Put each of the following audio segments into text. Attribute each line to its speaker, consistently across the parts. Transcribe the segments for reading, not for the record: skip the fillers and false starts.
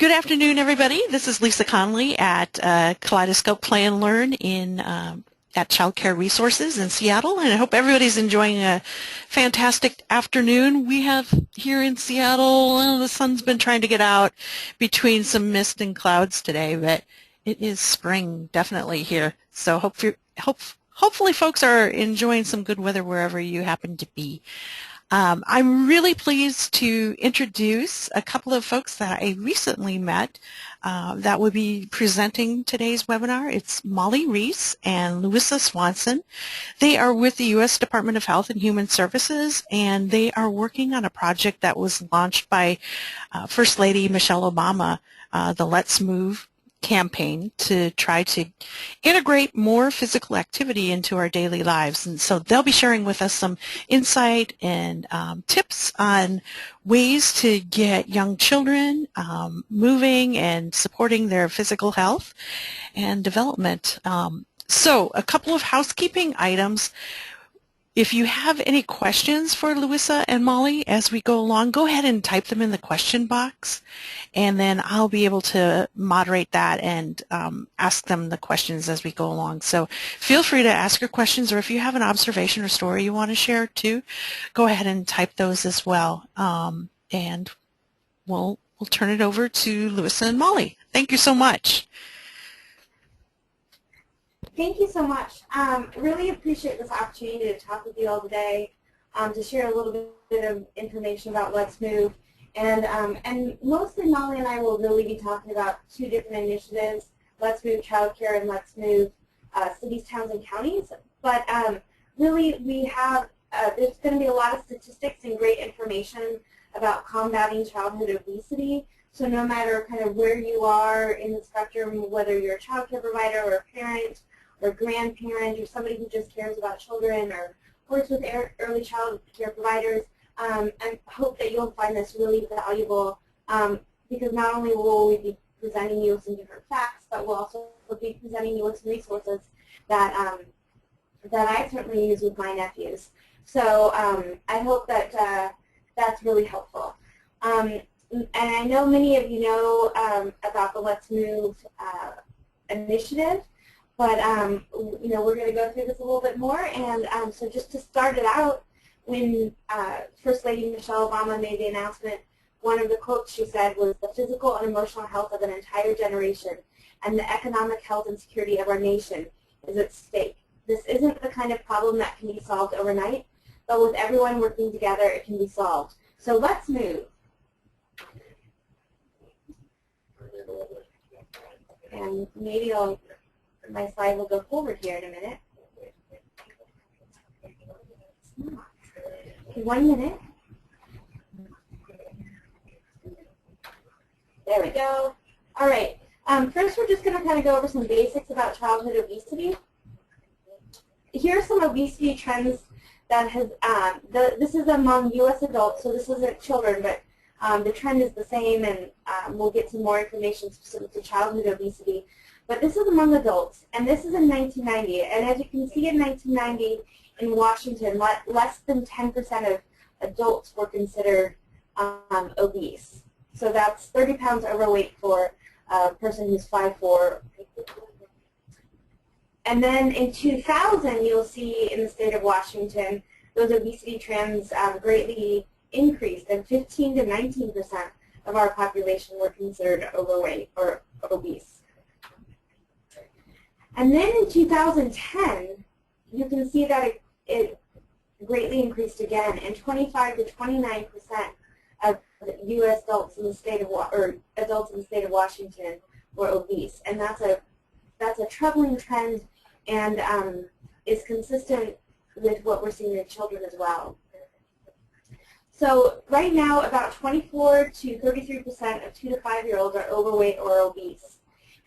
Speaker 1: Good afternoon, everybody. This is Lisa Conley at Kaleidoscope Play and Learn at Child Care Resources in Seattle, and I hope everybody's enjoying a fantastic afternoon. We have here in Seattle, well, the sun's been trying to get out between some mist and clouds today, but it is spring definitely here. So hopefully folks are enjoying some good weather wherever you happen to be. I'm really pleased to introduce a couple of folks that I recently met that will be presenting today's webinar. It's Molly Reese and Louisa Swanson. They are with the U.S. Department of Health and Human Services, and they are working on a project that was launched by First Lady Michelle Obama, the Let's Move campaign, to try to integrate more physical activity into our daily lives. And so they'll be sharing with us some insight and tips on ways to get young children moving and supporting their physical health and development. So a couple of housekeeping items. If you have any questions for Louisa and Molly as we go along, go ahead and type them in the question box, and then I'll be able to moderate that and ask them the questions as we go along. So feel free to ask your questions, or if you have an observation or story you want to share too, go ahead and type those as well. And we'll turn it over to Louisa and Molly. Thank you so much.
Speaker 2: Thank you so much. Really appreciate this opportunity to talk with you all today, to share a little bit of information about Let's Move. And mostly Molly and I will really be talking about two different initiatives, Let's Move Childcare and Let's Move Cities, Towns, and Counties. But really we have, there's going to be a lot of statistics and great information about combating childhood obesity. So no matter kind of where you are in the spectrum, whether you're a child care provider or a parent or grandparent or somebody who just cares about children or works with early child care providers, and hope that you'll find this really valuable, because not only will we be presenting you with some different facts, but we'll also be presenting you with some resources that that I certainly use with my nephews. So I hope that that's really helpful. And I know many of you know about the Let's Move initiative, but you know, we're going to go through this a little bit more. And so just to start it out, when First Lady Michelle Obama made the announcement, one of the quotes she said was, "The physical and emotional health of an entire generation and the economic health and security of our nation is at stake. This isn't the kind of problem that can be solved overnight, but with everyone working together, it can be solved. So let's move." And maybe my slide will go forward here in a minute. Okay, 1 minute. There we go. All right. First, we're just going to kind of go over some basics about childhood obesity. Here are some obesity trends that has, this is among U.S. adults, so this isn't children, but the trend is the same, and we'll get some more information specific to childhood obesity. But this is among adults, and this is in 1990. And as you can see, in 1990 in Washington, less than 10% of adults were considered obese. So that's 30 pounds overweight for a person who's 5'4". And then in 2000, you'll see in the state of Washington, those obesity trends greatly increased, and 15 to 19% of our population were considered overweight or obese. And then in 2010, you can see that it greatly increased again, and 25 to 29% of U.S. adults in the state of Washington were obese, and that's a troubling trend, and is consistent with what we're seeing in children as well. So right now, about 24 to 33% of 2 to 5-year-olds are overweight or obese.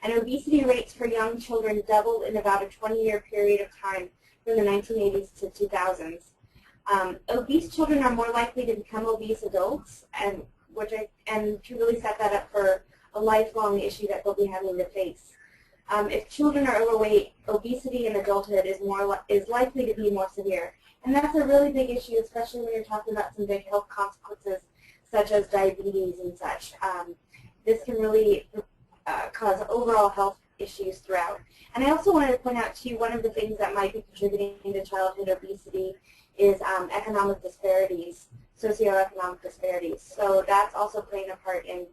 Speaker 2: And obesity rates for young children doubled in about a 20-year period of time from the 1980s to 2000s. Obese children are more likely to become obese adults, and to really set that up for a lifelong issue that they'll be having to face. If children are overweight, obesity in adulthood is likely to be more severe. And that's a really big issue, especially when you're talking about some big health consequences such as diabetes and such. this can really cause overall health issues throughout. And I also wanted to point out to you one of the things that might be contributing to childhood obesity is economic disparities, socioeconomic disparities. So that's also playing a part in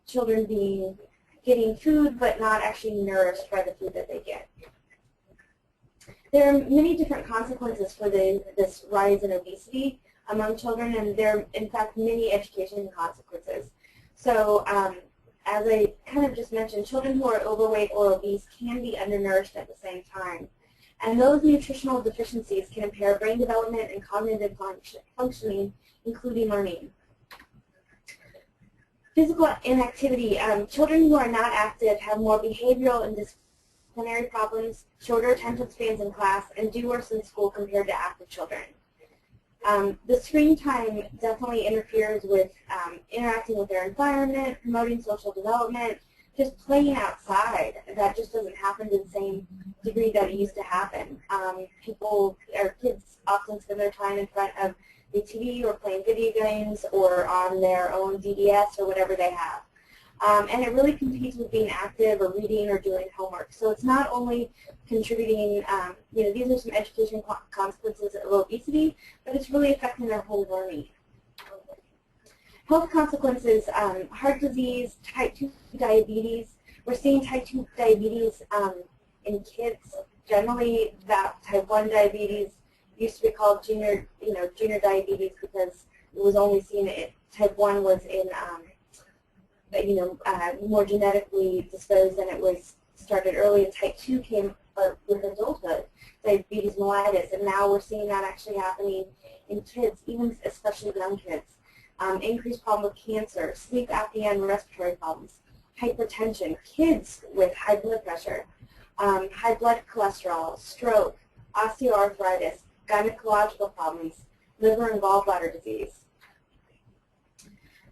Speaker 2: children getting food but not actually nourished by the food that they get. There are many different consequences for this rise in obesity among children, and there are, in fact, many education consequences. So as I kind of just mentioned, children who are overweight or obese can be undernourished at the same time. And those nutritional deficiencies can impair brain development and cognitive functioning, including learning. Physical inactivity. Children who are not active have more behavioral and disciplinary problems, shorter attention spans in class, and do worse in school compared to active children. The screen time definitely interferes with interacting with their environment, promoting social development, just playing outside. That just doesn't happen to the same degree that it used to happen. Kids often spend their time in front of the TV or playing video games or on their own DDS or whatever they have. And it really competes with being active or reading or doing homework. So it's not only contributing, these are some education consequences of obesity, but it's really affecting their whole learning. Health consequences, heart disease, type 2 diabetes. We're seeing type 2 diabetes in kids. Generally, that type 1 diabetes used to be called junior diabetes because it was only seen, type 1 was in more genetically disposed, and it was started early, and type 2 came with adulthood, diabetes mellitus, and now we're seeing that actually happening in kids, even especially young kids. Increased problem with cancer, sleep apnea and respiratory problems, hypertension, kids with high blood pressure, high blood cholesterol, stroke, osteoarthritis, gynecological problems, liver and gallbladder disease.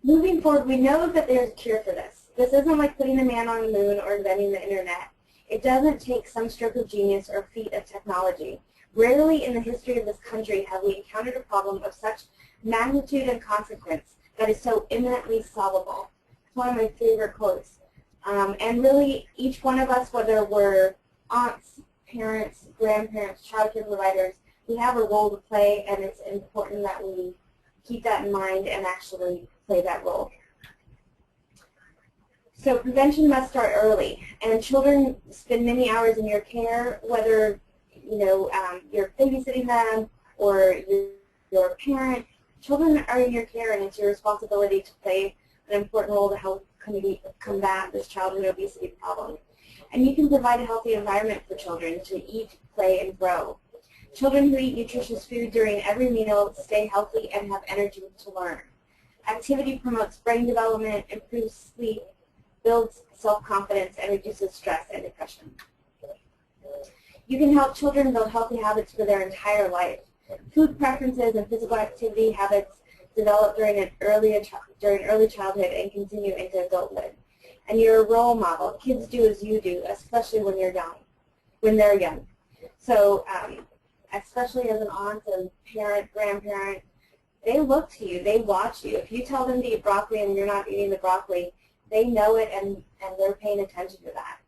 Speaker 2: Moving forward, we know that there's a cure for this. This isn't like putting a man on the moon or inventing the internet. It doesn't take some stroke of genius or feat of technology. Rarely in the history of this country have we encountered a problem of such magnitude and consequence that is so imminently solvable. It's one of my favorite quotes. And really, each one of us, whether we're aunts, parents, grandparents, child care providers, we have a role to play, and it's important that we keep that in mind and actually play that role. So prevention must start early, and children spend many hours in your care, whether you're babysitting them or you're a parent. Children are in your care, and it's your responsibility to play an important role to help combat this childhood obesity problem. And you can provide a healthy environment for children to eat, play, and grow. Children who eat nutritious food during every meal stay healthy and have energy to learn. Activity promotes brain development, improves sleep, builds self-confidence, and reduces stress and depression. You can help children build healthy habits for their entire life. Food preferences and physical activity habits develop during early childhood and continue into adulthood. And you're a role model. Kids do as you do, especially when they're young. So especially as an aunt and parent, grandparent, they look to you, they watch you. If you tell them to eat broccoli and you're not eating the broccoli, they know it and they're paying attention to that.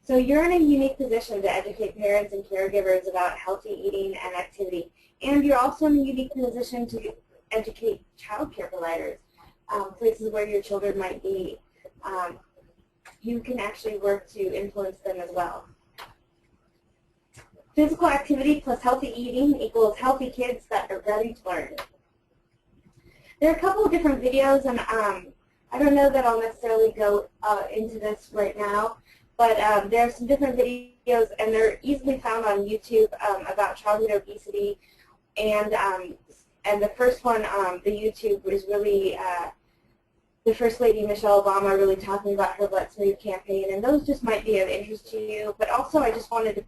Speaker 2: So you're in a unique position to educate parents and caregivers about healthy eating and activity. And you're also in a unique position to educate child care providers, places where your children might be. You can actually work to influence them as well. Physical activity plus healthy eating equals healthy kids that are ready to learn. There are a couple of different videos, and I don't know that I'll necessarily go into this right now, but there are some different videos, and they're easily found on YouTube about childhood obesity. And the first one, the YouTube, was really the First Lady Michelle Obama really talking about her Let's Move campaign, and those just might be of interest to you. But also, I just wanted to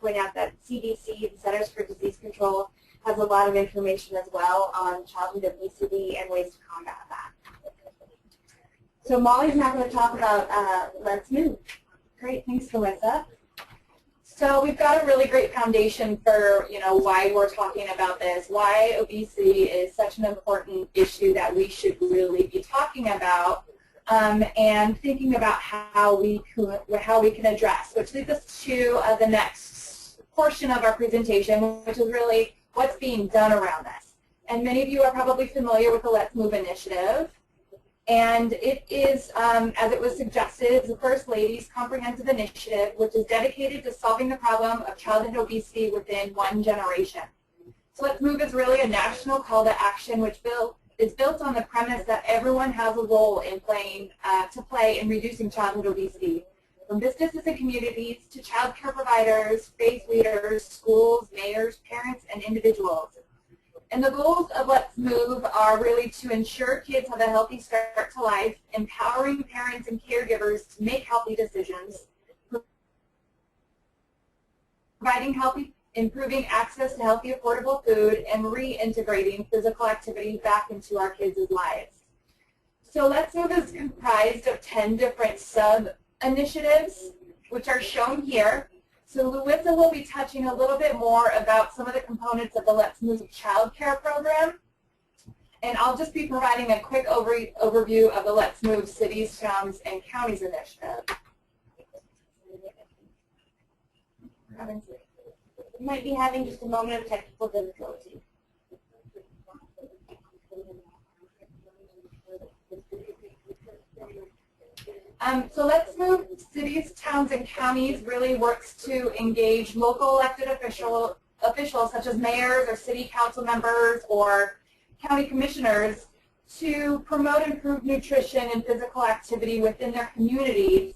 Speaker 2: point out that CDC, the Centers for Disease Control, has a lot of information as well on childhood obesity and ways to combat that. So Molly's now going to talk about Let's Move.
Speaker 3: Great, thanks, Melissa. So we've got a really great foundation for, why we're talking about this, why obesity is such an important issue that we should really be talking about and thinking about how we can address, which leads us to the next portion of our presentation, which is really what's being done around this. And many of you are probably familiar with the Let's Move initiative. And it is, as it was suggested, the First Lady's comprehensive initiative, which is dedicated to solving the problem of childhood obesity within one generation. So Let's Move is really a national call to action, which is built on the premise that everyone has a role in to play in reducing childhood obesity, from businesses and communities to child care providers, faith leaders, schools, mayors, parents, and individuals. And the goals of Let's Move are really to ensure kids have a healthy start to life, empowering parents and caregivers to make healthy decisions, improving access to healthy, affordable food, and reintegrating physical activity back into our kids' lives. So Let's Move is comprised of 10 different sub-initiatives, which are shown here. So Louisa will be touching a little bit more about some of the components of the Let's Move child care program. And I'll just be providing a quick overview of the Let's Move Cities, Towns, and Counties initiative.
Speaker 2: We might be having just a moment of technical difficulty.
Speaker 3: So Let's Move Cities, Towns, and Counties really works to engage local elected officials such as mayors or city council members or county commissioners to promote improved nutrition and physical activity within their communities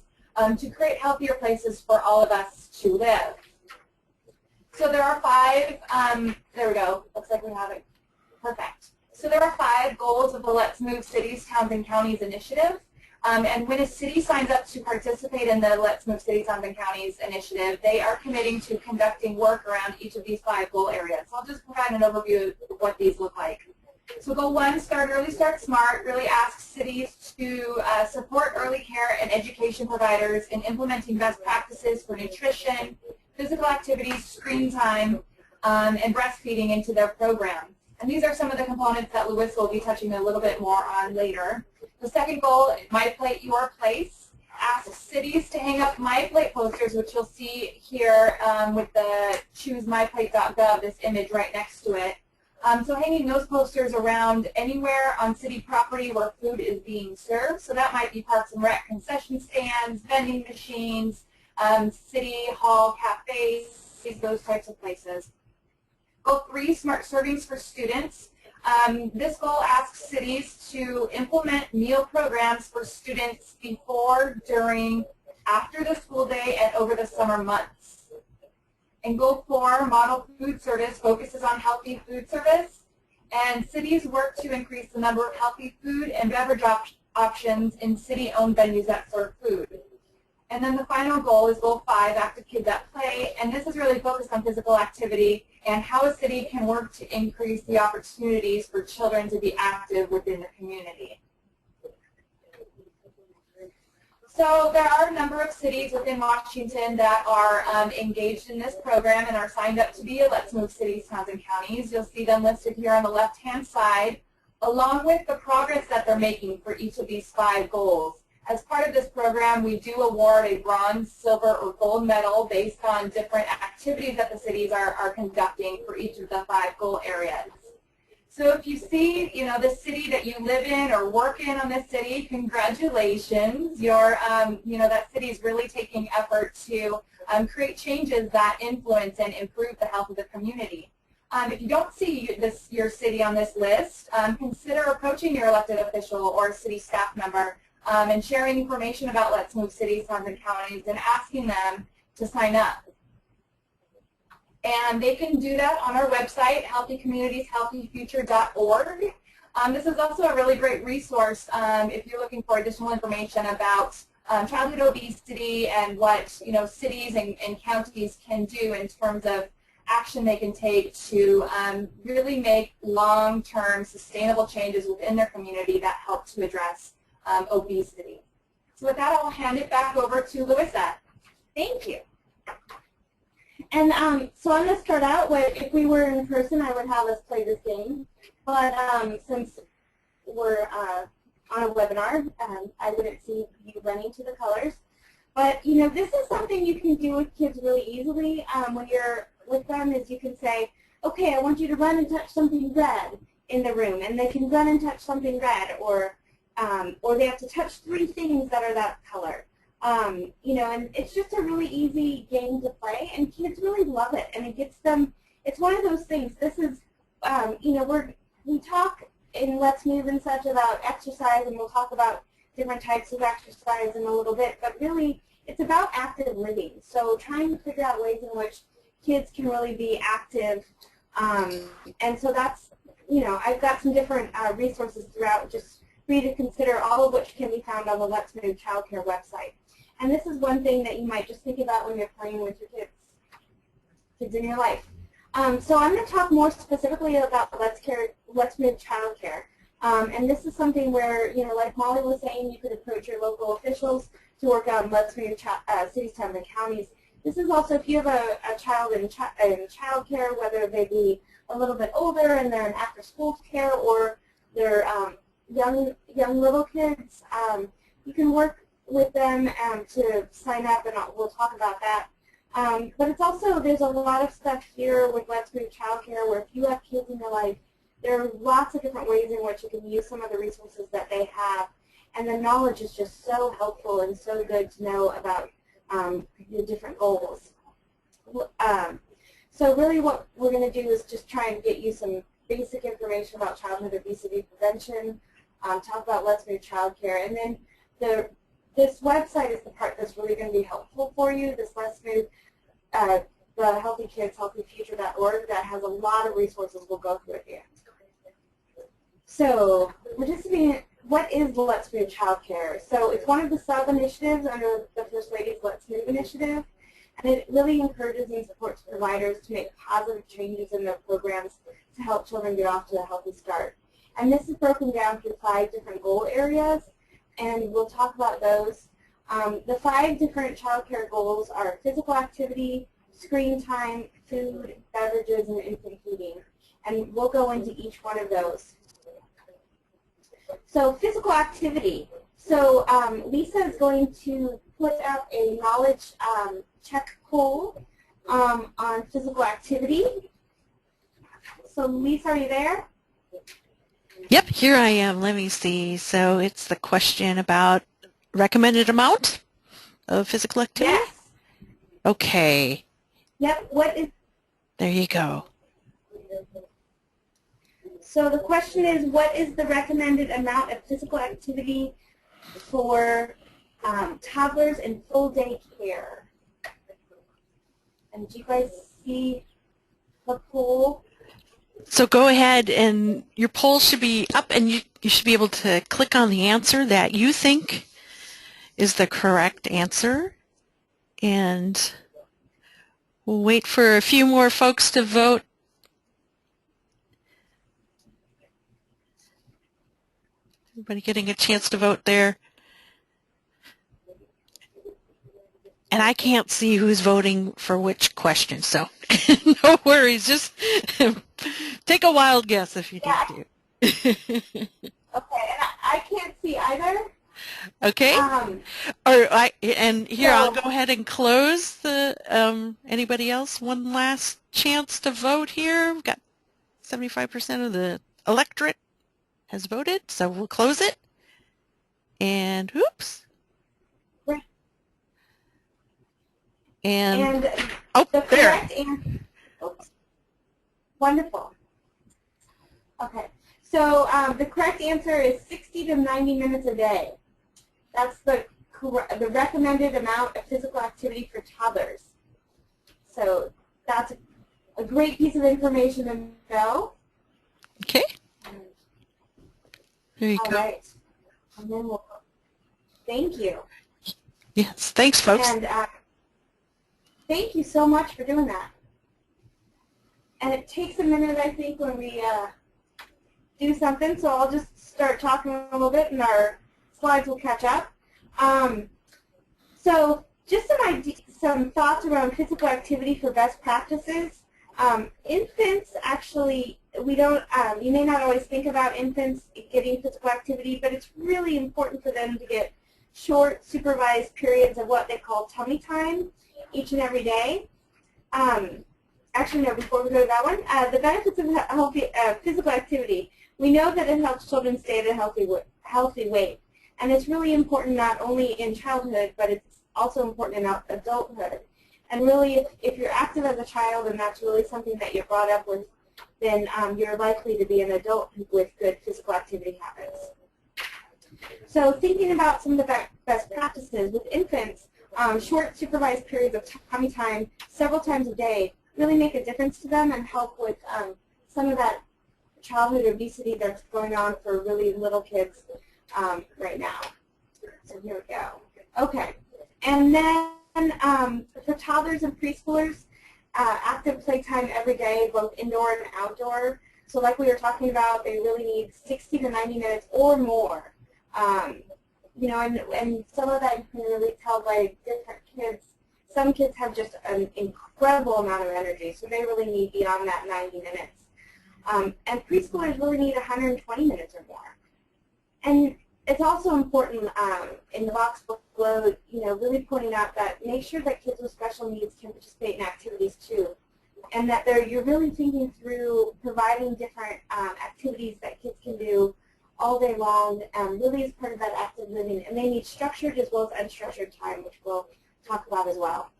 Speaker 3: to create healthier places for all of us to live. So there are 5, there we go, looks like we have it, perfect. So there are 5 goals of the Let's Move Cities, Towns, and Counties initiative. And when a city signs up to participate in the Let's Move Cities, Towns, and Counties initiative, they are committing to conducting work around each of these 5 goal areas. So I'll just provide an overview of what these look like. So goal 1, Start Early, Start Smart, really asks cities to support early care and education providers in implementing best practices for nutrition, physical activities, screen time, and breastfeeding into their program. And these are some of the components that Louis will be touching a little bit more on later. The second goal, My Plate, Your Place, asks cities to hang up My Plate posters, which you'll see here with the choosemyplate.gov, this image right next to it. So hanging those posters around anywhere on city property where food is being served. So that might be Parks and Rec concession stands, vending machines, city hall cafes, those types of places. Goal 3, Smart Servings for Students. This goal asks cities to implement meal programs for students before, during, after the school day, and over the summer months. And goal 4, Model Food Service, focuses on healthy food service. And cities work to increase the number of healthy food and beverage options in city-owned venues that serve food. And then the final goal is goal 5, Active Kids at Play, and this is really focused on physical activity and how a city can work to increase the opportunities for children to be active within the community. So there are a number of cities within Washington that are engaged in this program and are signed up to be a Let's Move Cities, Towns, and Counties. You'll see them listed here on the left-hand side, along with the progress that they're making for each of these 5 goals. As part of this program, we do award a bronze, silver, or gold medal based on different activities that the cities are conducting for each of the 5 goal areas. So if you see, the city that you live in or work in on this city, congratulations. That city is really taking effort to create changes that influence and improve the health of the community. If you don't see your city on this list, consider approaching your elected official or city staff member and sharing information about Let's Move Cities, Towns, and Counties and asking them to sign up. And they can do that on our website, healthycommunitieshealthyfuture.org. This is also a really great resource if you're looking for additional information about childhood obesity and what cities and counties can do in terms of action they can take to really make long-term sustainable changes within their community that help to address obesity. So with that, I'll hand it back over to Louisa.
Speaker 2: Thank you. And so I'm going to start out with, if we were in person, I would have us play this game. But since we're on a webinar. I wouldn't see you running to the colors. But, you know, this is something you can do with kids really easily when you're with them, is you can say, okay, I want you to run and touch something red in the room, and they can run and touch something red, or they have to touch 3 things that are that color. You know, and it's just a really easy game to play, and kids really love it, and it gets them, it's one of those things, this is, you know, we talk in Let's Move and such about exercise, and we'll talk about different types of exercise in a little bit, but really it's about active living. So trying to figure out ways in which kids can really be active, and so that's, you know, I've got some different resources throughout just for you to consider, all of which can be found on the Let's Move Childcare website. And this is one thing that you might just think about when you're playing with your kids in your life. So I'm going to talk more specifically about Let's Move Childcare. And this is something where, you know, like Molly was saying, you could approach your local officials to work on Let's Move cities, towns, and counties. This is also if you have a child in childcare, whether they be a little bit older and they're in after-school care, or they're young little kids, you can work with them to sign up, and we'll talk about that. But it's also, there's a lot of stuff here with Let's Move Childcare where if you have kids in your life, there are lots of different ways in which you can use some of the resources that they have, and the knowledge is just so helpful and so good to know about the different goals. So really what we're going to do is just try and get you some basic information about childhood obesity prevention, talk about Let's Move Childcare, and then this website is the part that's really going to be helpful for you, this Let's Move, the Healthy Kids, HealthyFuture.org, that has a lot of resources. We'll go through it here. So, what is Let's Move Childcare? So it's one of the sub-initiatives under the First Lady's Let's Move initiative, and it really encourages and supports providers to make positive changes in their programs to help children get off to a healthy start. And this is broken down through 5 different goal areas, and we'll talk about those. The 5 different child care goals are physical activity, screen time, food, beverages, and infant feeding. And we'll go into each one of those. So physical activity. So Lisa is going to put up a knowledge check poll on physical activity. So Lisa, are you there?
Speaker 1: Yep, here I am. Let me see. So it's the question about recommended amount of physical activity?
Speaker 2: Yes.
Speaker 1: Okay.
Speaker 2: Yep. What is?
Speaker 1: There you go.
Speaker 2: So the question is, what is the recommended amount of physical activity for toddlers in full-day care? And do you guys see the poll?
Speaker 1: So go ahead, and your poll should be up, and you should be able to click on the answer that you think is the correct answer. And we'll wait for a few more folks to vote. Everybody getting a chance to vote there? And I can't see who's voting for which question, so no worries. Just take a wild guess if you need to.
Speaker 2: Okay, and I can't see either.
Speaker 1: Okay. And here, I'll go ahead and close the. Anybody else? One last chance to vote here. We've got 75% of the electorate has voted, so we'll close it. And oops. And
Speaker 2: the
Speaker 1: there.
Speaker 2: Correct answer. Oops. Wonderful. Okay, so the correct answer is 60 to 90 minutes a day. That's the recommended amount of physical activity for toddlers. So that's a great piece of information to know.
Speaker 1: Okay. There you go.
Speaker 2: All right. And then we'll. Thank you.
Speaker 1: Yes. Thanks, folks.
Speaker 2: And thank you so much for doing that. And it takes a minute, I think, when we do something, so I'll just start talking a little bit and our slides will catch up. So just some thoughts around physical activity for best practices. Infants actually we don't, you may not always think about infants getting physical activity, but it's really important for them to get short, supervised periods of what they call tummy time each and every day. Actually, no, before we go to that one, the benefits of healthy physical activity. We know that it helps children stay at a healthy weight. And it's really important not only in childhood, but it's also important in adulthood. And really, if you're active as a child and that's really something that you're brought up with, then you're likely to be an adult with good physical activity habits. So thinking about some of the best practices with infants, short supervised periods of tummy time several times a day really make a difference to them and help with some of that childhood obesity that's going on for really little kids right now. So here we go. Okay. And then for toddlers and preschoolers, active playtime every day, both indoor and outdoor. So like we were talking about, they really need 60 to 90 minutes or more. You know, and some of that you can really tell by different kids. Some kids have just an incredible amount of energy, so they really need beyond that 90 minutes. And preschoolers really need 120 minutes or more. And it's also important in the box below, you know, really pointing out that make sure that kids with special needs can participate in activities too, and that you're really thinking through providing different activities that kids can do all day long, really as part of that active living. And they need structured as well as unstructured time, which we'll talk about as well.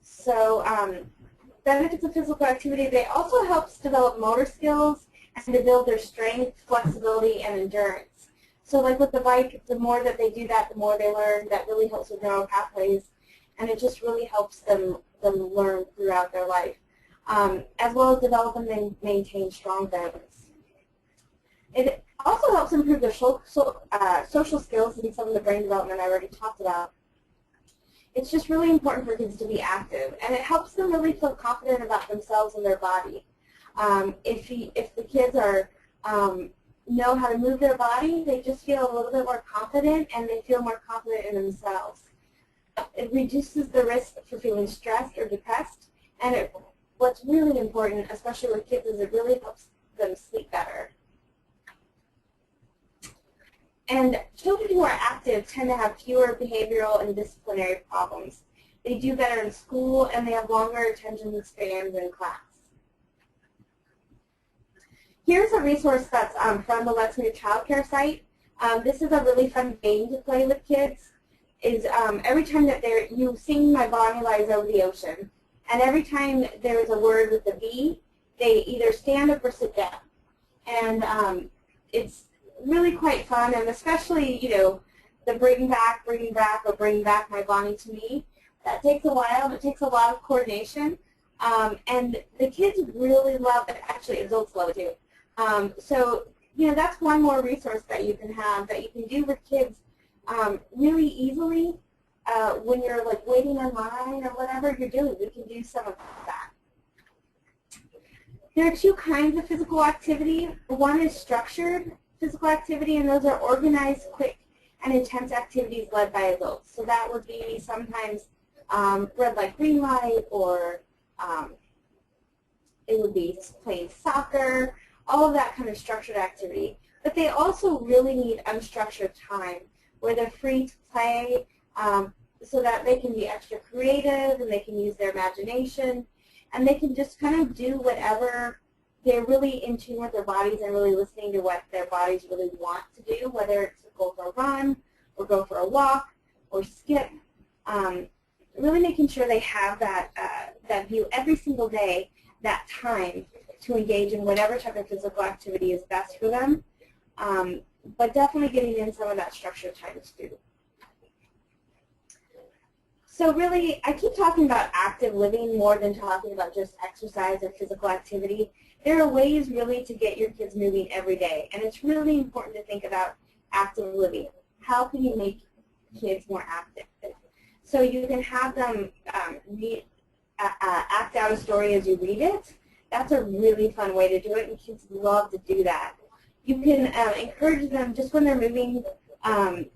Speaker 2: So benefits of physical activity, they also help develop motor skills and to build their strength, flexibility, and endurance. So like with the bike, the more that they do that, the more they learn. That really helps with neural pathways, and it just really helps them learn throughout their life, as well as develop and maintain strong bones. It also helps improve their social skills and some of the brain development I already talked about. It's just really important for kids to be active, and it helps them really feel confident about themselves and their body. If the kids know how to move their body, they just feel a little bit more confident, and they feel more confident in themselves. It reduces the risk for feeling stressed or depressed, and what's really important, especially with kids, is it really helps them sleep better. And children who are active tend to have fewer behavioral and disciplinary problems. They do better in school, and they have longer attention spans in class. Here's a resource that's from the Let's Move childcare site. This is a really fun game to play with kids. Every time that you sing "My Bonnie Lies Over the Ocean," and every time there is a word with a B, they either stand up or sit down. And it's really quite fun, and especially, you know, the bring back, or bring back my Bonnie to me. That takes a while. It takes a lot of coordination, and the kids really love it. Actually, adults love it too. So, you know, that's one more resource that you can have that you can do with kids really easily when you're like waiting in line or whatever you're doing. You can do some of that. There are two kinds of physical activity. One is structured physical activity, and those are organized, quick, and intense activities led by adults. So that would be sometimes red light, green light, or it would be playing soccer, all of that kind of structured activity. But they also really need unstructured time where they're free to play so that they can be extra creative and they can use their imagination, and they can just kind of do whatever. They're really in tune with their bodies and really listening to what their bodies really want to do, whether it's to go for a run or go for a walk or skip. Really making sure they have that view every single day, that time to engage in whatever type of physical activity is best for them, but definitely getting in some of that structured time too. So really, I keep talking about active living more than talking about just exercise or physical activity. There are ways really to get your kids moving every day, and it's really important to think about active living. How can you make kids more active? So you can have them act out a story as you read it. That's a really fun way to do it, and kids love to do that. You can encourage them just when they're moving.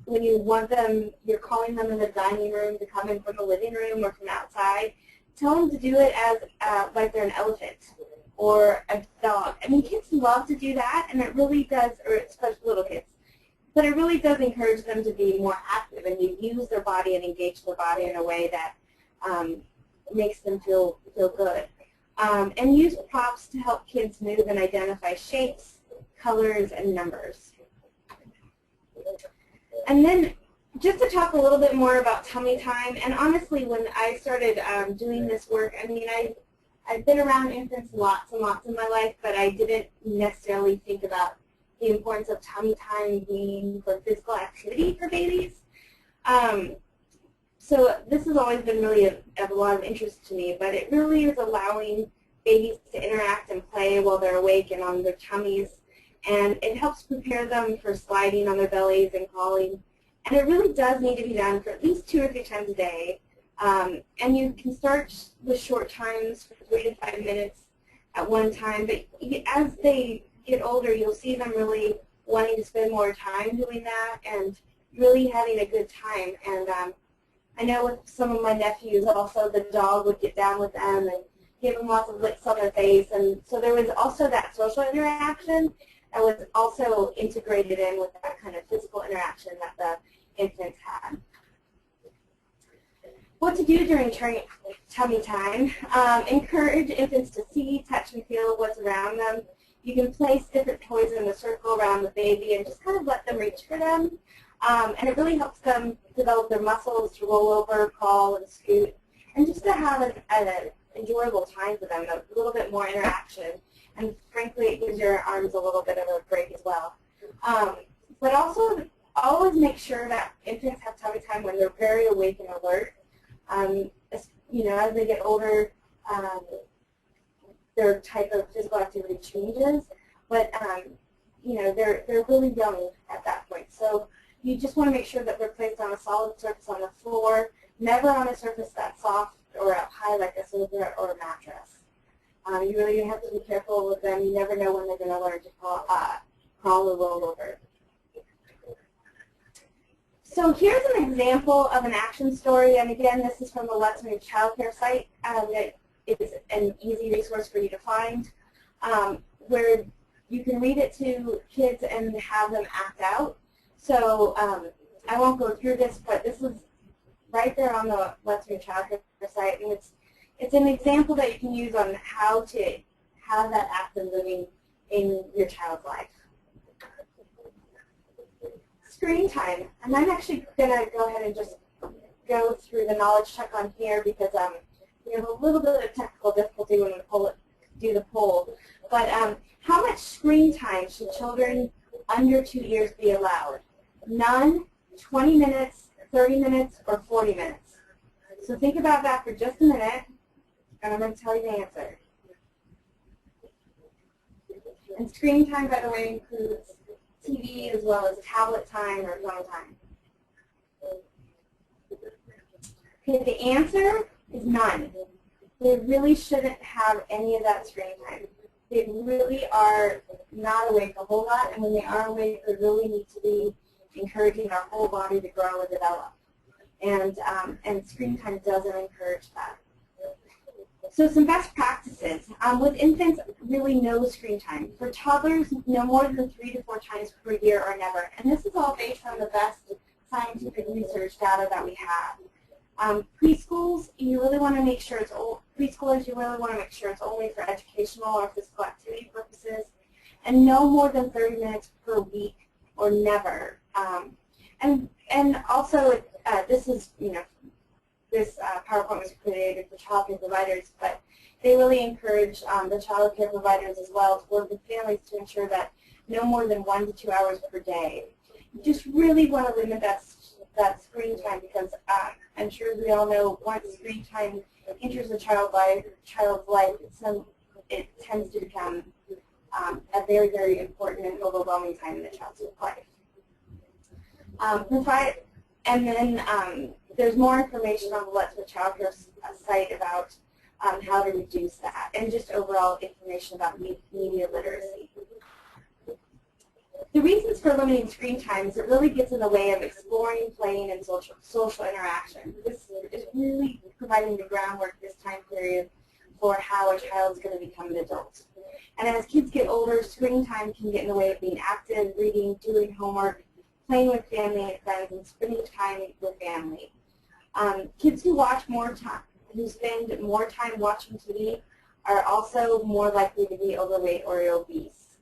Speaker 2: When you want them, you're calling them in the dining room to come in from the living room or from outside. Tell them to do it as like they're an elephant, or a dog. I mean, kids love to do that, and it really does, or especially little kids, but it really does encourage them to be more active and to use their body and engage their body in a way that makes them feel good. And use props to help kids move and identify shapes, colors, and numbers. And then just to talk a little bit more about tummy time, and honestly, when I started doing this work, I mean, I've been around infants lots and lots in my life, but I didn't necessarily think about the importance of tummy time being for physical activity for babies. So this has always been really of a lot of interest to me, but it really is allowing babies to interact and play while they're awake and on their tummies, and it helps prepare them for sliding on their bellies and crawling. And it really does need to be done for at least 2 or 3 times a day. And you can start with short times for 3 to 5 minutes at one time. But as they get older, you'll see them really wanting to spend more time doing that and really having a good time. And I know with some of my nephews also, the dog would get down with them and give them lots of licks on their face. And so there was also that social interaction that was also integrated in with that kind of physical interaction that the infants had. What to do during tummy time. Encourage infants to see, touch, and feel what's around them. You can place different toys in a circle around the baby and just kind of let them reach for them. And it really helps them develop their muscles to roll over, crawl, and scoot, and just to have an enjoyable time for them, a little bit more interaction. And frankly, it gives your arms a little bit of a break as well. But also, always make sure that infants have tummy time when they're very awake and alert. You know, as they get older, their type of physical activity changes, but you know, they're really young at that point. So you just want to make sure that they're placed on a solid surface on the floor, never on a surface that's soft or up high like a sofa or a mattress. You really have to be careful with them. You never know when they're going to learn to crawl or roll over. So here's an example of an action story, and again, this is from the Let's Move childcare site. It is an easy resource for you to find, where you can read it to kids and have them act out. So I won't go through this, but this is right there on the Let's Move childcare site, and it's an example that you can use on how to have that active living in your child's life. Screen time, and I'm actually going to go ahead and just go through the knowledge check on here because we have a little bit of technical difficulty when we do the poll. But how much screen time should children under 2 years be allowed? None, 20 minutes, 30 minutes, or 40 minutes? So think about that for just a minute, and I'm going to tell you the answer. And screen time, by the way, includes TV as well as tablet time or phone time. Okay, the answer is none. They really shouldn't have any of that screen time. They really are not awake a whole lot, and when they are awake, they really need to be encouraging our whole body to grow and develop. And screen time doesn't encourage that. So some best practices. With infants, really no screen time. For toddlers, no more than 3 to 4 times per year or never. And this is all based on the best scientific research data that we have. Preschools, you really want to make sure preschoolers, you really want to make sure it's only for educational or physical activity purposes. And no more than 30 minutes per week or never. And also, this is, you know, this PowerPoint was created for child care providers, but they really encourage the child care providers as well to work with families to ensure that no more than 1 to 2 hours per day. You just really want to limit that screen time because I'm sure we all know once screen time enters a child's life, it tends to become a very, very important and overwhelming time in the child's life. And then there's more information on the Let's Move childcare site about how to reduce that, and just overall information about media literacy. The reasons for limiting screen time is it really gets in the way of exploring, playing, and social interaction. This is really providing the groundwork this time period for how a child is going to become an adult. And as kids get older, screen time can get in the way of being active, reading, doing homework, playing with family and friends, and spending time with family. Kids who spend more time watching TV are also more likely to be overweight or obese.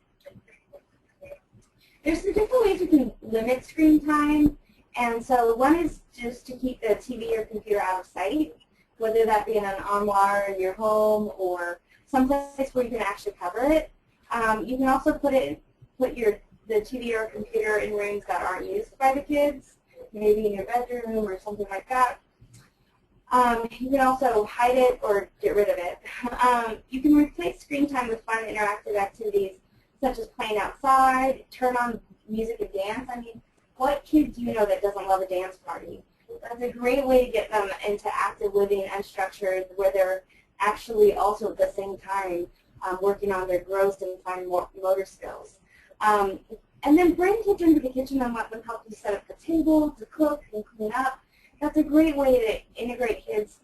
Speaker 2: There's some different ways you can limit screen time, and so one is just to keep the TV or computer out of sight, whether that be in an armoire in your home or someplace where you can actually cover it. You can also put the TV or computer in rooms that aren't used by the kids, maybe in your bedroom or something like that. You can also hide it or get rid of it. You can replace screen time with fun interactive activities such as playing outside, turn on music and dance. I mean, what kid do you know that doesn't love a dance party? That's a great way to get them into active living and structured where they're actually also at the same time working on their gross and fine motor skills. And then bring kids into the kitchen and let them help you set up the table, to cook and clean up. That's a great way to integrate kids,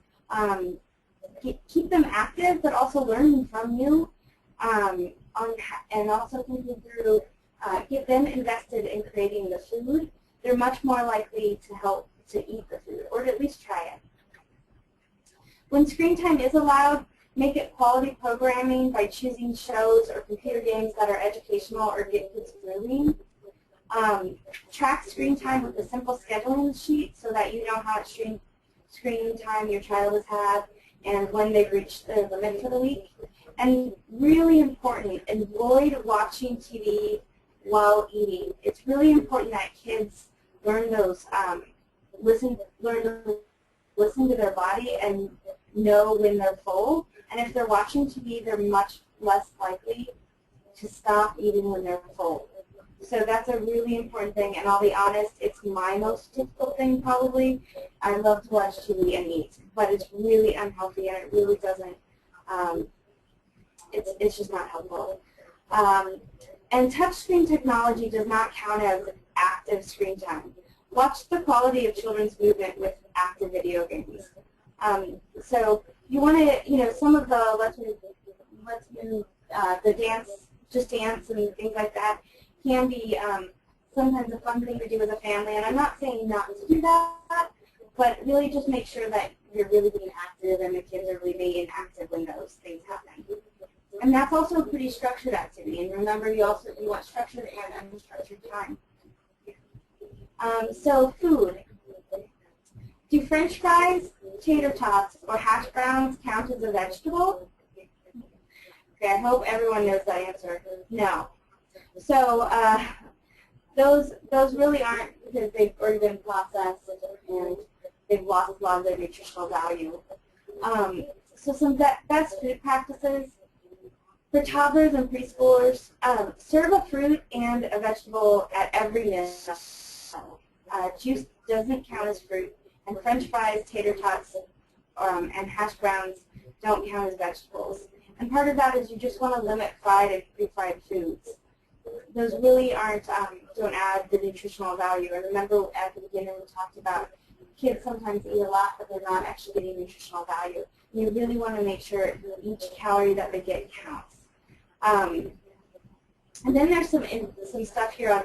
Speaker 2: keep them active but also learning from you, and also thinking through, get them invested in creating the food. They're much more likely to help to eat the food, or to at least try it. When screen time is allowed, make it quality programming by choosing shows or computer games that are educational or get kids moving. Track screen time with a simple scheduling sheet so that you know how much screen time your child has had and when they've reached the limit for the week. And really important, avoid watching TV while eating. It's really important that kids learn those, listen to their body and know when they're full. And if they're watching TV, they're much less likely to stop eating when they're full. So that's a really important thing, and I'll be honest, it's my most difficult thing probably. I love to watch TV and eat, but it's really unhealthy and it really doesn't, it's just not helpful. And touchscreen technology does not count as active screen time. Watch the quality of children's movement with active video games. So you want to, some of the let's move, the dance, just dance and things like that can be sometimes a fun thing to do as a family. And I'm not saying not to do that, but really just make sure that you're really being active and the kids are really being active when those things happen. And that's also a pretty structured activity. And remember, you want structured and unstructured time. So food. Do French fries, tater tots, or hash browns count as a vegetable? Okay, I hope everyone knows that answer. No. So those really aren't, because they've already been processed and they've lost a lot of their nutritional value. So some best food practices for toddlers and preschoolers: serve a fruit and a vegetable at every meal. Juice doesn't count as fruit, and French fries, tater tots, and hash browns don't count as vegetables. And part of that is you just want to limit fried and pre-fried foods. Those really don't add the nutritional value. And remember at the beginning we talked about kids sometimes eat a lot, but they're not actually getting nutritional value. You really want to make sure each calorie that they get counts. And then there's some stuff here on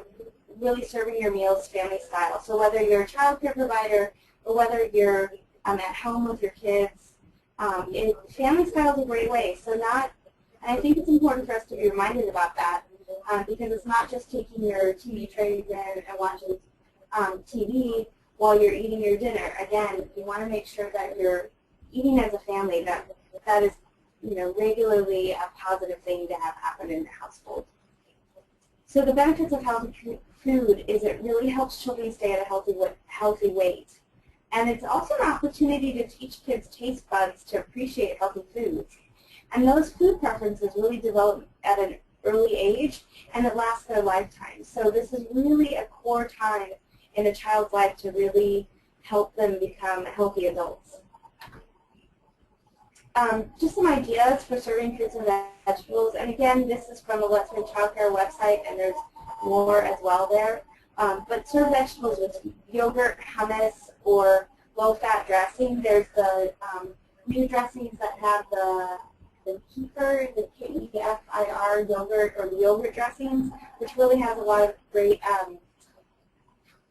Speaker 2: really serving your meals family style. So whether you're a child care provider or whether you're at home with your kids, family style is a great way. So and I think it's important for us to be reminded about that, because it's not just taking your TV trays in and watching TV while you're eating your dinner. Again, you want to make sure that you're eating as a family, that is regularly a positive thing to have happen in the household. So the benefits of healthy food is it really helps children stay at a healthy weight. And it's also an opportunity to teach kids taste buds to appreciate healthy foods. And those food preferences really develop at an early age, and it lasts their lifetime. So this is really a core time in a child's life to really help them become healthy adults. Just some ideas for serving fruits and vegetables. And again, this is from the Let's Make Childcare website, and there's more as well there. But serve vegetables with yogurt, hummus, or low-fat dressing. There's the new dressings that have the the kefir, the K-E-F-I-R yogurt or the yogurt dressings, which really has a lot of great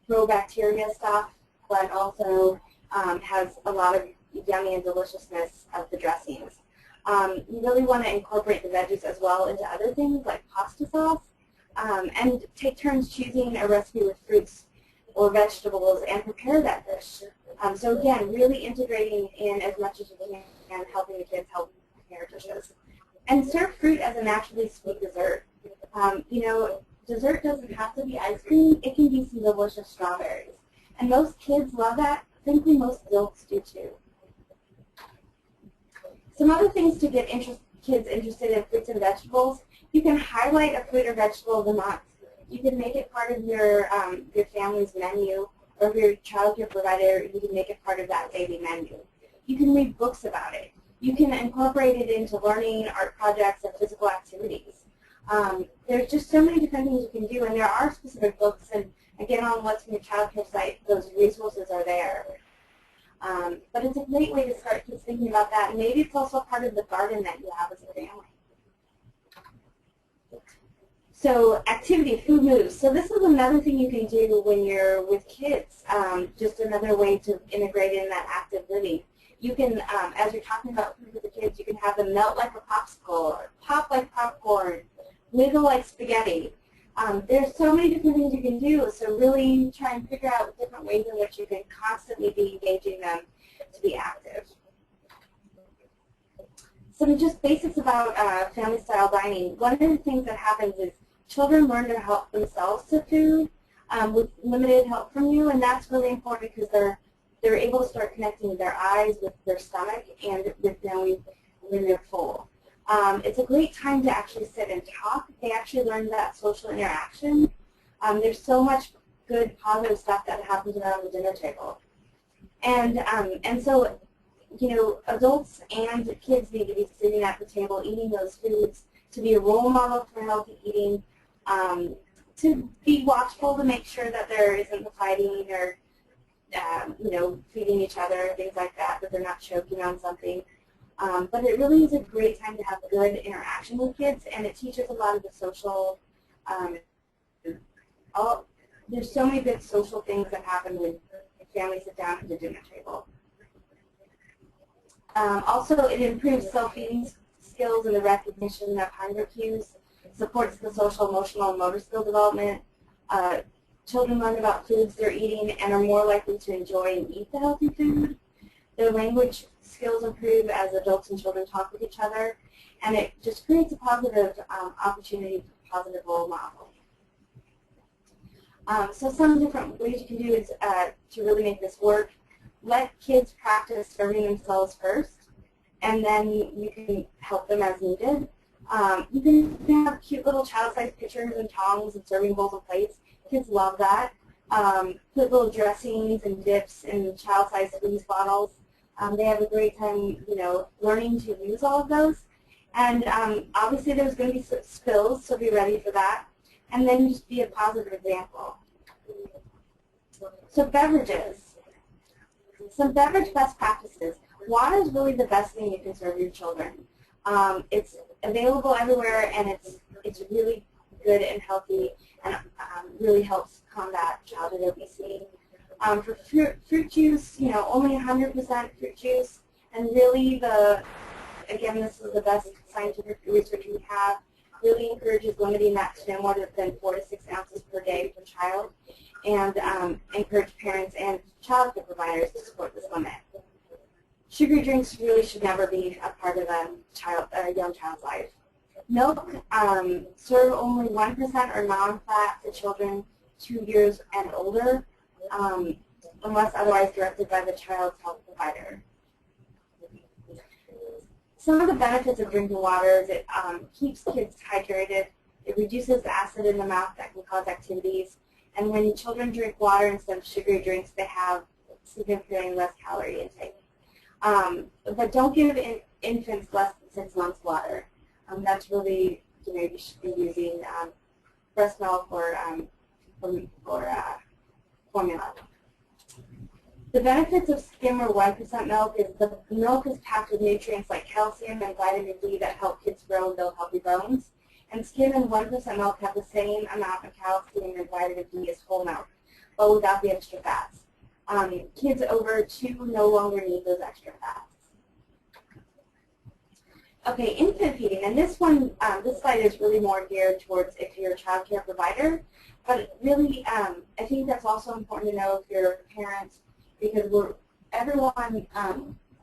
Speaker 2: pro-bacteria stuff, but also has a lot of yummy and deliciousness of the dressings. You really want to incorporate the veggies as well into other things like pasta sauce, and take turns choosing a recipe with fruits or vegetables and prepare that dish. So again, really integrating in as much as you can and helping the kids help prepare dishes. And serve fruit as a naturally sweet dessert. You know, dessert doesn't have to be ice cream. It can be some delicious strawberries. And most kids love that. Frankly, most adults do too. Some other things to get kids interested in fruits and vegetables: you can highlight a fruit or vegetable of the month. You can make it part of your family's menu, or if you're a child care provider, you can make it part of that daily menu. You can read books about it. You can incorporate it into learning, art projects, and physical activities. There's just so many different things you can do, and there are specific books, and again on What's New Child Care site, those resources are there. But it's a great way to start kids thinking about that, and maybe it's also part of the garden that you have as a family. So activity, food moves. So this is another thing you can do when you're with kids, just another way to integrate in that active living. You can, as you're talking about food with the kids, you can have them melt like a popsicle, or pop like popcorn, wiggle like spaghetti. There's so many different things you can do, so really try and figure out different ways in which you can constantly be engaging them to be active. Some just basics about family-style dining. One of the things that happens is children learn to help themselves to food with limited help from you, and that's really important because they're able to start connecting their eyes with their stomach and with knowing when they're full. It's a great time to actually sit and talk. They actually learn that social interaction. There's so much good, positive stuff that happens around the dinner table. And so, you know, adults and kids need to be sitting at the table eating those foods, to be a role model for healthy eating, to be watchful to make sure that there isn't the fighting or, you know, feeding each other, things like that, that they're not choking on something. But it really is a great time to have good interaction with kids, and it teaches a lot of the social, there's so many good social things that happen when families sit down at the dinner table. Also, it improves self-feeding skills and the recognition of hunger cues, supports the social, emotional, and motor skill development. Children learn about foods they're eating and are more likely to enjoy and eat the healthy food. Their language skills improve as adults and children talk with each other, and it just creates a positive opportunity for positive role model. So some different ways you can do is to really make this work. Let kids practice serving themselves first, and then you can help them as needed. You can have cute little child-sized pitchers and tongs and serving bowls and plates. Kids love that. Put little dressings and dips in child-sized squeeze bottles. They have a great time, you know, learning to use all of those. And obviously there's going to be spills, so be ready for that. And then just be a positive example. So beverages. Some beverage best practices. Water is really the best thing you can serve your children. It's available everywhere, and it's really good and healthy, and really helps combat childhood obesity. For fruit juice, you know, only 100% fruit juice, and really again, this is the best scientific research we have, really encourages limiting that to no more than 4 to 6 ounces per day per child, and encourage parents and child care providers to support this limit. Sugary drinks really should never be a part of a young child's life. Milk, serve only 1% or non-fat to children 2 years and older, unless otherwise directed by the child's health provider. Some of the benefits of drinking water is it keeps kids hydrated, it reduces the acid in the mouth that can cause activities, and when children drink water instead of sugary drinks, they have significantly less calorie intake. But don't give infants less than 6 months water. That's really, you know, you should be using breast milk or formula. The benefits of skim or 1% milk is the milk is packed with nutrients like calcium and vitamin D that help kids grow and build healthy bones. And skim and 1% milk have the same amount of calcium and vitamin D as whole milk, but without the extra fats. Kids over 2 no longer need those extra fats. Okay, infant feeding, and this one, this slide is really more geared towards if you're a child care provider, but really, I think that's also important to know if you're a parent, because everyone, I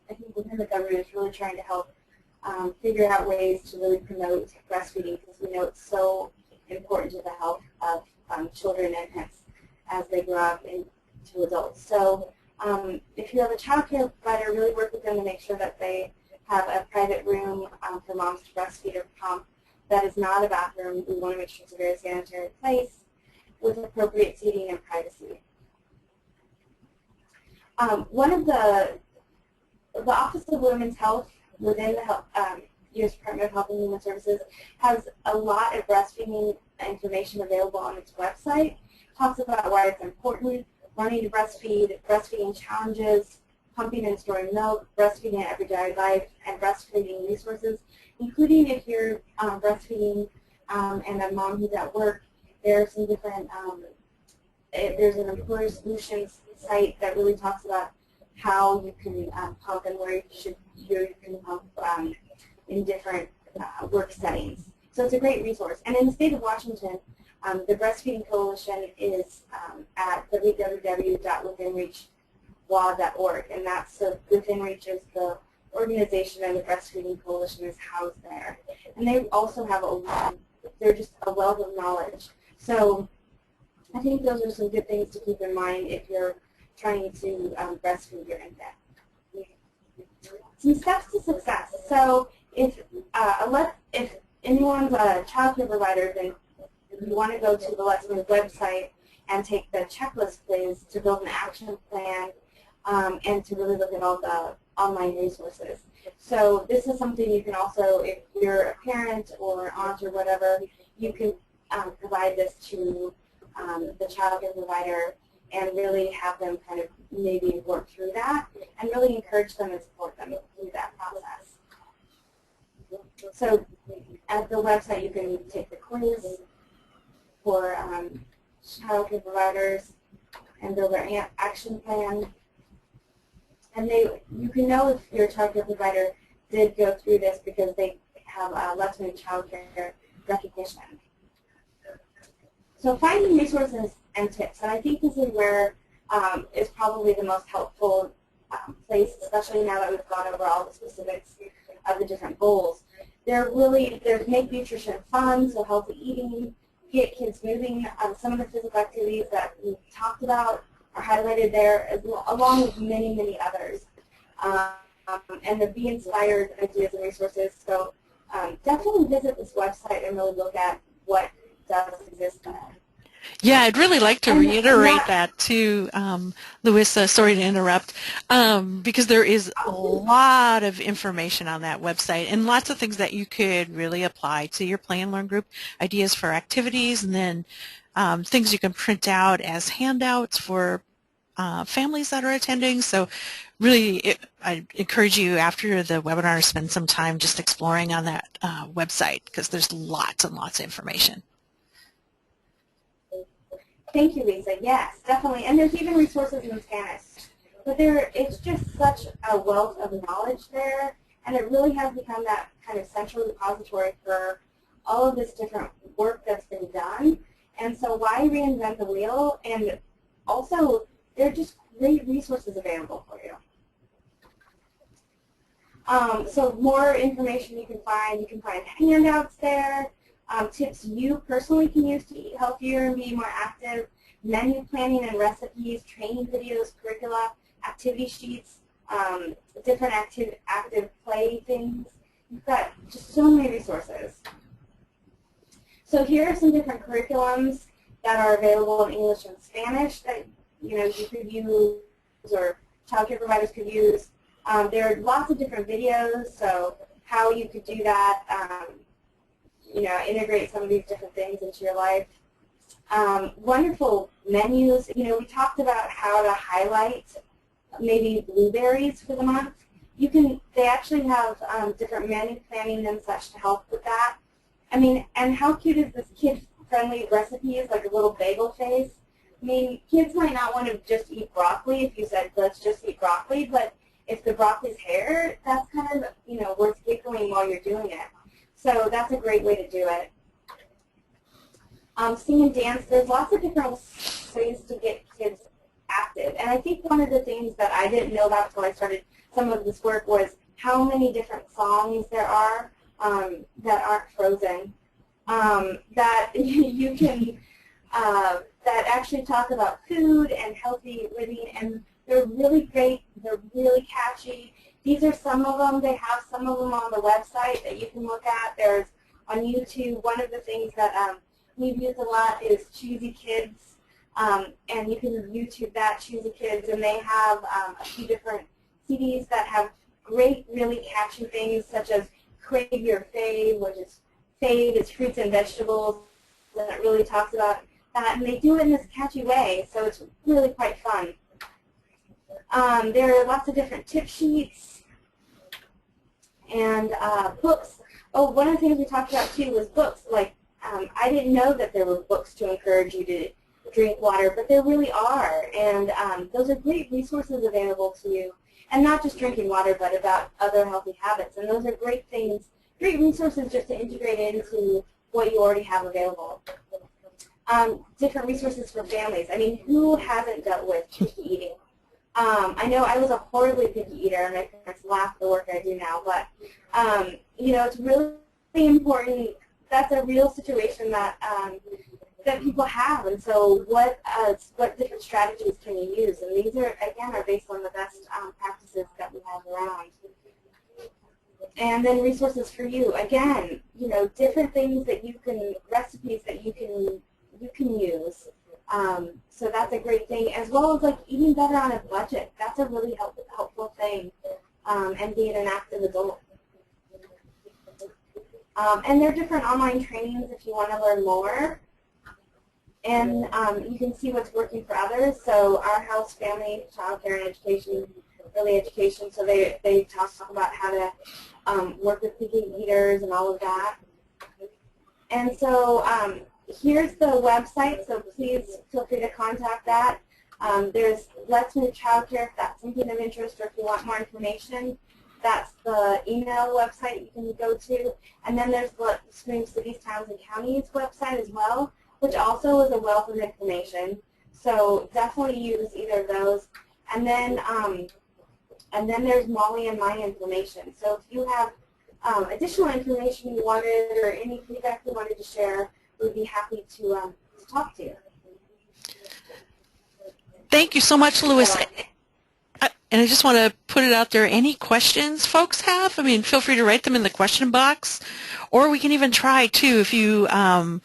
Speaker 2: think within the government is really trying to help figure out ways to really promote breastfeeding, because we know it's so important to the health of children and infants as they grow up into adults. So if you have a child care provider, really work with them to make sure that they have a private room for moms to breastfeed or pump that is not a bathroom. We want to make sure it's a very sanitary place with appropriate seating and privacy. One of the Office of Women's Health within the U.S. Department of Health and Human Services has a lot of breastfeeding information available on its website. Talks about why it's important, learning to breastfeed, breastfeeding challenges, pumping and storing milk, breastfeeding in everyday life, and breastfeeding resources, including if you're breastfeeding and a mom who's at work. There are some different, there's an employer solutions site that really talks about how you can pump and where you can pump in different work settings. So it's a great resource. And in the state of Washington, the Breastfeeding Coalition is at www.withinreach.org, and that's Within Reach is the organization, and the Breastfeeding Coalition is housed there. And they also have they're just a wealth of knowledge. So I think those are some good things to keep in mind if you're trying to breastfeed your infant. Some steps to success. So if anyone's a child care provider, then you want to go to the Let's Move website and take the checklist quiz to build an action plan and to really look at all the online resources. So this is something you can also, if you're a parent or aunt or whatever, you can provide this to the child care provider and really have them kind of maybe work through that and really encourage them and support them through that process. So at the website you can take the quiz for child care providers and build their action plan. And you can know if your child care provider did go through this because they have Let's Move child care recognition. So finding resources and tips, and I think this is where is probably the most helpful place, especially now that we've gone over all the specifics of the different goals. There's make nutrition fun, so healthy eating, get kids moving. Some of the physical activities that we talked about are highlighted there, along with many, many others. And the Be Inspired ideas and resources. So definitely visit this website and really look at what does exist there.
Speaker 1: Yeah, I'd really like to reiterate that too, Louisa, sorry to interrupt, because there is a lot of information on that website and lots of things that you could really apply to your Play and Learn group, ideas for activities, and then things you can print out as handouts for families that are attending. So really, I encourage you after the webinar to spend some time just exploring on that website because there's lots and lots of information.
Speaker 2: Thank you, Lisa. Yes, definitely. And there's even resources in Spanish. But it's just such a wealth of knowledge there, and it really has become that kind of central repository for all of this different work that's been done. And so why reinvent the wheel? And also, there are just great resources available for you. So more information you can find handouts there. Tips you personally can use to eat healthier and be more active, menu planning and recipes, training videos, curricula, activity sheets, different active play things. You've got just so many resources. So here are some different curriculums that are available in English and Spanish that you could use or child care providers could use. There are lots of different videos, so how you could do that. Integrate some of these different things into your life. Wonderful menus. We talked about how to highlight maybe blueberries for the month. They actually have different menu planning and such to help with that. I mean, and how cute is this kid-friendly recipes, like a little bagel face? I mean, kids might not want to just eat broccoli if you said, let's just eat broccoli, but if the broccoli's hair, that's kind of, worth giggling while you're doing it. So that's a great way to do it. Sing and dance, there's lots of different ways to get kids active. And I think one of the things that I didn't know about until I started some of this work was how many different songs there are that aren't Frozen, that you can, that actually talk about food and healthy living, and they're really great, they're really catchy. These are some of them. They have some of them on the website that you can look at. There's on YouTube. One of the things that we've used a lot is Cheesy Kids, and you can YouTube that, Cheesy Kids, and they have a few different CDs that have great, really catchy things such as Crave Your Fave, which is fave is fruits and vegetables, and it really talks about that, and they do it in this catchy way, so it's really quite fun. There are lots of different tip sheets and books. Oh, one of the things we talked about too was books. Like, I didn't know that there were books to encourage you to drink water, but there really are, and those are great resources available to you. And not just drinking water, but about other healthy habits. And those are great things, great resources just to integrate into what you already have available. Different resources for families. I mean, who hasn't dealt with picky eating? I know I was a horribly picky eater, and my parents laugh at the work I do now, but, it's really important. That's a real situation that that people have, and so what different strategies can you use? And these are based on the best practices that we have around. And then resources for you. Again, different things that you can, recipes that you can use. So that's a great thing, as well as like eating better on a budget. That's a really helpful thing, and being an active adult. And there are different online trainings if you want to learn more. And you can see what's working for others. So Our House, Family, Child Care, and Education, Early Education. So they talk about how to work with picky eaters and all of that. And so here's the website. So please feel free to contact that. There's Let's Move Childcare if that's something of interest, or if you want more information. That's the email website you can go to. And then there's the Screen Cities, Towns, and Counties website as well, which also is a wealth of information. So definitely use either of those. And then there's Molly and my information. So if you have additional information you wanted or any feedback you wanted to share, we'd be happy to talk to you.
Speaker 1: Thank you so much, Louis. And I just want to put it out there, any questions folks have, I mean, feel free to write them in the question box, or we can even try, too, if you, I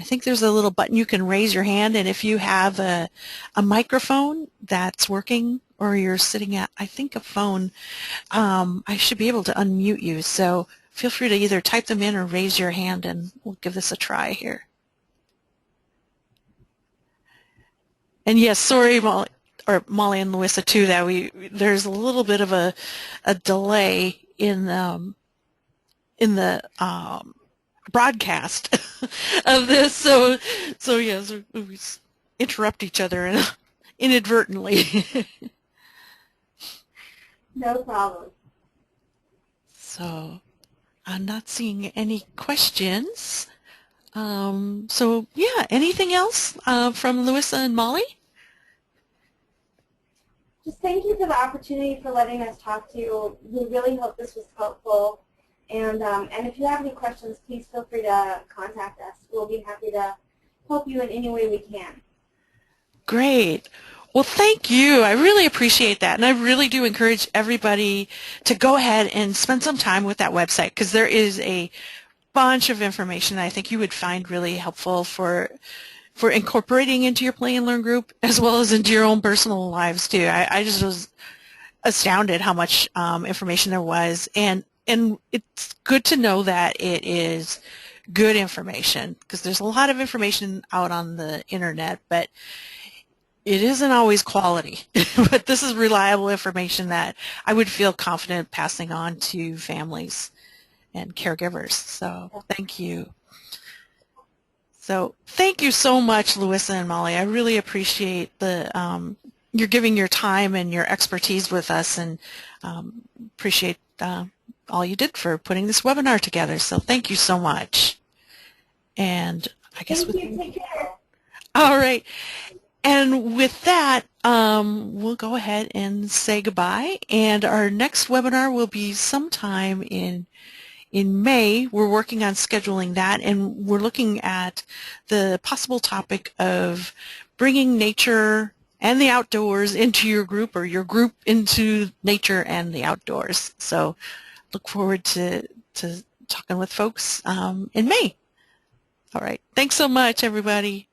Speaker 1: think there's a little button you can raise your hand, and if you have a microphone that's working, or you're sitting at, I think, a phone, I should be able to unmute you, so feel free to either type them in or raise your hand, and we'll give this a try here. And yes, sorry, Molly and Louisa too, that there's a little bit of a delay in the broadcast of this, so yes, we interrupt each other inadvertently.
Speaker 2: No problem.
Speaker 1: So I'm not seeing any questions. So yeah, anything else from Louisa and Molly?
Speaker 2: Just thank you for the opportunity for letting us talk to you. We really hope this was helpful. And if you have any questions, please feel free to contact us. We'll be happy to help you in any way we can.
Speaker 1: Great. Well, thank you. I really appreciate that. And I really do encourage everybody to go ahead and spend some time with that website, because there is a bunch of information that I think you would find really helpful for incorporating into your Play and Learn group, as well as into your own personal lives too. I just was astounded how much information there was, and it's good to know that it is good information, because there's a lot of information out on the internet, but it isn't always quality, but this is reliable information that I would feel confident passing on to families and caregivers. So thank you. So thank you so much, Louisa and Molly. I really appreciate the you're giving your time and your expertise with us, and appreciate all you did for putting this webinar together. So thank you so much. And I guess
Speaker 2: Thank you. Take care.
Speaker 1: all right. And with that, we'll go ahead and say goodbye. And our next webinar will be sometime in May. We're working on scheduling that, and we're looking at the possible topic of bringing nature and the outdoors into your group, or your group into nature and the outdoors. So look forward to talking with folks in May. All right. Thanks so much, everybody.